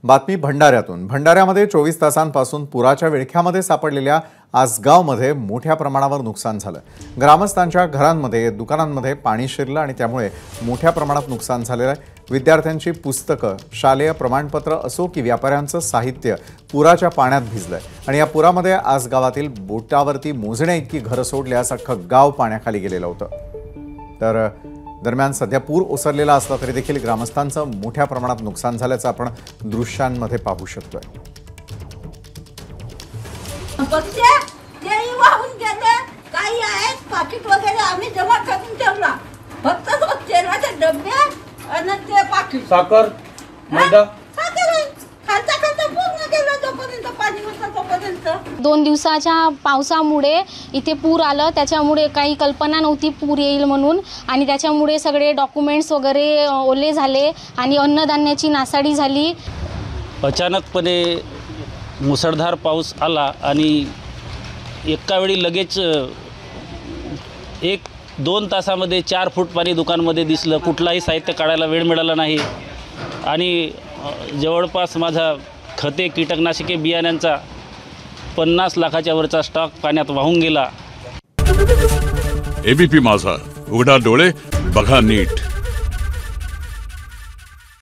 बातमी भंडाऱ्यातून। भंडाऱ्यामध्ये 24 तासांपासून पुराच्या विळख्यामध्ये सापडलेल्या आसगावमध्ये मोठ्या प्रमाणावर नुकसान झालं। ग्रामस्थांच्या घरांमध्ये, दुकानांमध्ये पाणी शिरलं आणि त्यामुळे मोठ्या प्रमाणात नुकसान झालेलं आहे। विद्यार्थ्यांची पुस्तकं, शालेय प्रमाणपत्र असो की व्यापाऱ्यांचं साहित्य पुराच्या पाण्यात भिजलंय आणि या पुरामध्ये आसगावातील बोटावरती मोजण्या इतकी घरं सोडल्यास अख्खं गाव पाण्याखाली गेलेलं होतं। तर दरम्यान सध्या पूर ओसरलेला असला तरी देखील ग्रामस्थांचं मोठ्या प्रमाणात नुकसान झाल्याचं आपण दृश्यांमध्ये पाहू शकतोय। वाहून गेले, काही आहेत पाकिट वगैरे आम्ही जमा करून ठेवला, फक्त तेलाचे डबे आणि ते पाकिट, साखर, मैदा, खालचा पूर्ण गेला जोपर्यंत पाणी होतं तोपर्यंत। 2 दिवसाच्या पावसामुळे इथे पूर आलं, त्याच्यामुळे काही कल्पना नव्हती पूर येईल म्हणून आणि त्याच्यामुळे सगळे डॉक्युमेंट्स वगैरे ओले झाले आणि अन्नधान्याची नासाडी झाली। अचानकपणे मुसळधार पाऊस आला आणि एका वेळी लगेच 1-2 तासामध्ये 4 फूट पाणी दुकानमध्ये दिसलं। कुठलाही साहित्य काढायला वेळ मिळाला नाही आणि जवळपास माझा खते, कीटकनाशके, बियाण्यांचा 50 लाखाच्या वरचा स्टॉक पाण्यात वाहून गेला। एबीपी माझा, उघडा डोळे बघा नीट।